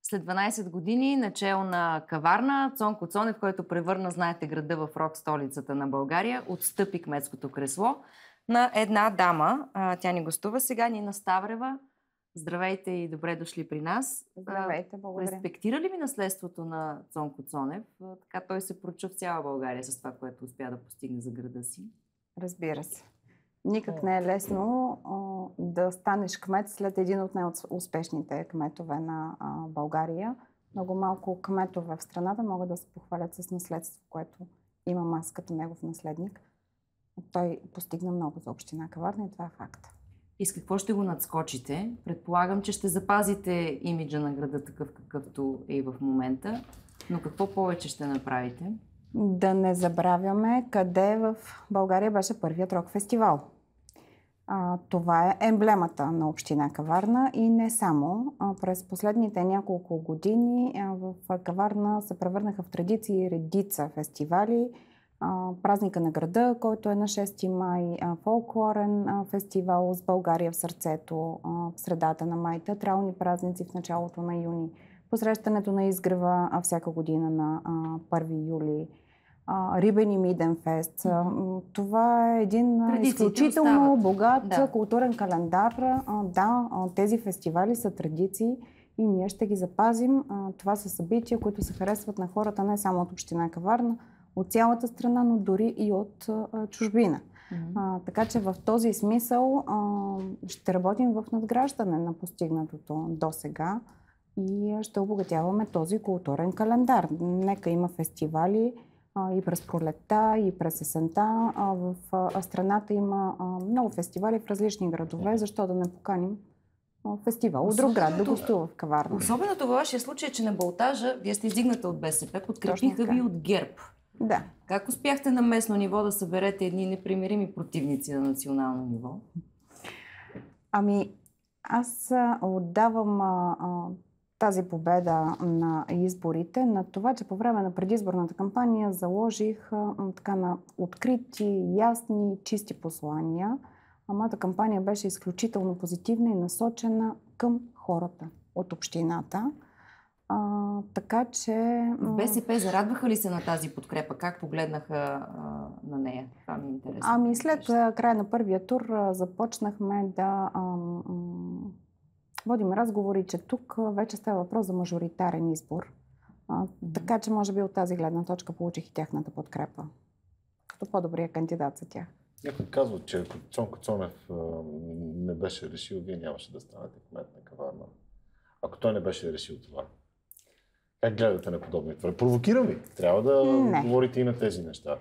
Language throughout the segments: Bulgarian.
След 12 години начело на каварна, Цонко Цонев, който превърна, знаете, града в рок столицата на България, отстъпи кметското кресло на една дама. Тя ни гостува сега, Нина Ставрева. Здравейте и добре дошли при нас. Здравейте, благодаря. Респектира ли ви наследството на Цонко Цонев? Така той се прочу в цяла България с това, което успя да постигне за града си. Разбира се. Никак не е лесно да станеш кмет след един от най-успешните кметове на България. Много малко кметове в страната могат да се похвалят с наследство, което имам аз като негов наследник. Той постигна много за община Каварна и това е факт. И с какво ще го надскочите? Предполагам, че ще запазите имиджа на града такъв, какъвто е и в момента. Но какво повече ще направите? Да не забравяме къде в България беше първият рок фестивал. Това е емблемата на община Каварна и не само. През последните няколко години в Каварна се превърнаха в традиции редица фестивали. Празника на града, който е на 6 май, фолклорен фестивал с България в сърцето в средата на май, театрални празници в началото на юни, посрещането на изгрева всяка година на 1 юли, Рибен и Миден фест. Това е един изключително богат културен календар. Тези фестивали са традиции и ние ще ги запазим. Това са събития, които се харесват на хората не само от община Каварна, от цялата страна, но дори и от чужбина. Така че в този смисъл ще работим в надграждане на постигнатото до сега и ще обогатяваме този културен календар. Нека има фестивали и през пролетта, и през есента. В страната има много фестивали в различни градове. Защо да не поканим фестивал от друг град да гостува в Каварна? Особеното във вашия случай е, че на Балтажа, вие сте издигната от БСП, подкрепиха ви от ГЕРБ. Да. Как успяхте на местно ниво да съберете едни непримирими противници на национално ниво? Аз отдавам тази победа на изборите на това, че по време на предизборната кампания заложих на открити, ясни, чисти послания. Моята кампания беше изключително позитивна и насочена към хората от общината. Така че... БСП зарадваха ли се на тази подкрепа? Как погледнаха на нея? Това ми е интересно. След края на първия тур започнахме да водим разговори, че тук вече става въпрос за мажоритарен избор. Така че може би от тази гледна точка получих и тяхната подкрепа. Като по-добрия кандидат за тях. Някой казва, че ако Цонко Цонев не беше решил, вие нямаше да станете кмет на Каварна. Ако той не беше решил това. Как гледате на подобни твърди? Провокирам ви. Трябва да говорите и на тези неща.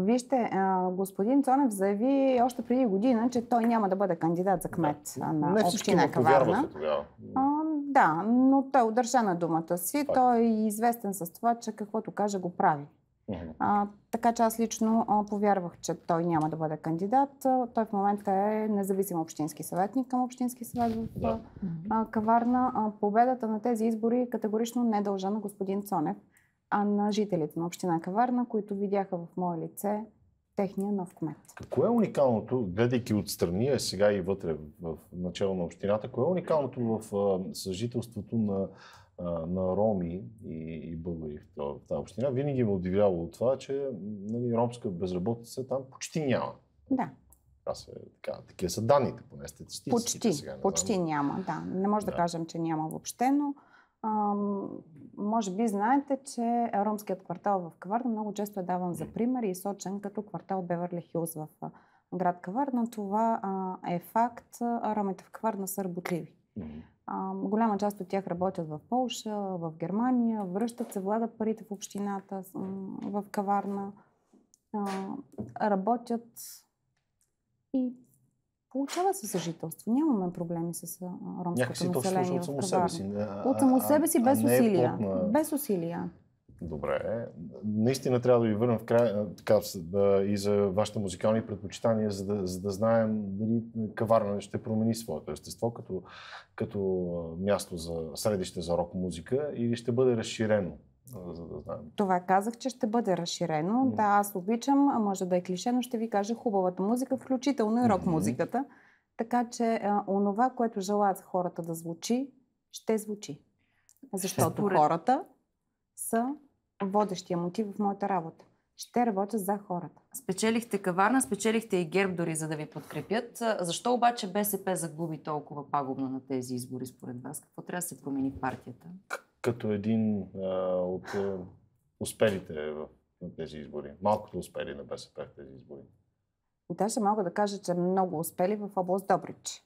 Вижте, господин Цонев заяви още преди година, че той няма да бъде кандидат за кмет на община Каварна. Да, но той удържа на думата си. Той е известен с това, че каквото каже го прави. Така че аз лично повярвах, че той няма да бъде кандидат. Той в момента е независим общински съветник към общински съвет в Каварна. Победата на тези избори категорично не дължа на господин Цонев, а на жителите на община Каварна, които видяха в мое лице техния нов кмет. Какво е уникалното, гледайки отстрани, сега и вътре в начало на общината, кое е уникалното в съжителството на роми и българи в тази община? Винаги ме удивлявало от това, че ромска безработица там почти няма. Да. Такива са данните, поне статистическите. Почти няма, да. Не може да кажем, че няма въобще, но може би знаете, че ромският квартал в Каварна много често е даван за пример и сочен като квартал Беверли Хилс в град Каварна. Това е факт. Ромите в Каварна са работливи. Голяма част от тях работят в Полша, в Германия, връщат се, влагат парите в общината, в Каварна, работят и получава се съжителство. Нямаме проблеми с ромското население в Каварна. От само себе си, без усилия. Без усилия. Добре. Наистина трябва да ви върнем в края и за вашите музикални предпочитания, за да знаем дали Каварна ще промени своето естество като място за средище за рок-музика или ще бъде разширено, за да знаем. Това казах, че ще бъде разширено. Да, аз обичам, може да е клише, но ще ви кажа хубавата музика, включително и рок-музиката. Така че онова, което желаят хората да звучи, ще звучи. Защото хората са водещия мотив в моята работа. Ще работя за хората. Спечелихте Каварна, спечелихте и ГЕРБ дори, за да ви подкрепят. Защо обаче БСП загуби толкова пагубно на тези избори според вас? Какво трябва да се промени в партията? Като един от успелите на тези избори. Малкото успели на БСП в тези избори. Даже мога да кажа, че много успели в област Добрич.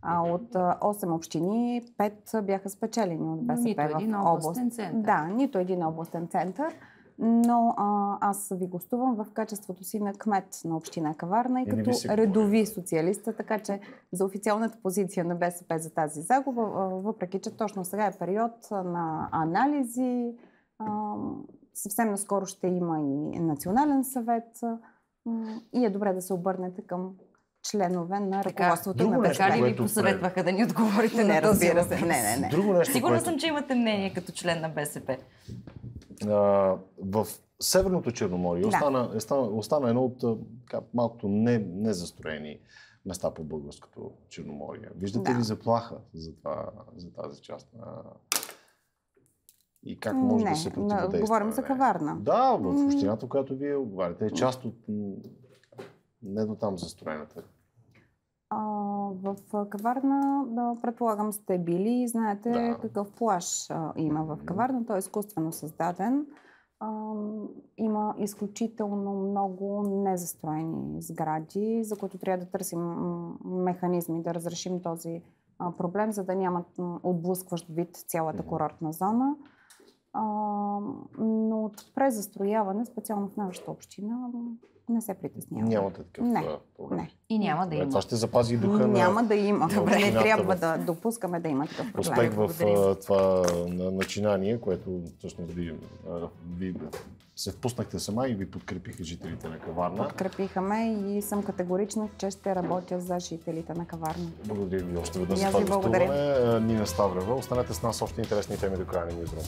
От 8 общини, 5 бяха спечелени от БСП нито един областен център. Да, нито един областен център. Но аз ви гостувам в качеството си на кмет на община Каварна и като редови социалиста, така че за официалната позиция на БСП за тази загуба, въпреки че точно сега е период на анализи, съвсем наскоро ще има и национален съвет и е добре да се обърнете към членове на ръководството на БСП. Така ли ви посъветваха да ни отговорите на този въпрос? Не. Сигурна съм, че имате мнение като член на БСП. В Северното Черноморие остана едно от малкото незастроени места по българското Черноморие. Виждате ли заплаха за тази част? И как може да се противодейства? Говорим за Каварна. Да, в общината, която вие отговаряте, е част от не до там застроената. В Каварна, предполагам, сте били и знаете какъв плаж има в Каварна. Той е изкуствено създаден. Има изключително много незастроени сгради, за които трябва да търсим механизми да разрешим този проблем, за да нямат отблъскващ вид цялата курортна зона. Но от презастрояване, специално в нашата община, не се притеснявам. Нямате такъв проблем? Не. И няма да има. Това ще запази духа Няма да има. Добре, не трябва да допускаме да има такъв проблем. Успех в това начинание, което всъщност ви се впуснахте сама и ви подкрепиха жителите на Каварна. Подкрепиха ме и съм категорична, че ще работя за жителите на Каварна. Благодаря ви още веднъж за това гостуване. Нина Ставрева. Останете с нас още интересни теми до края на Нюзрум.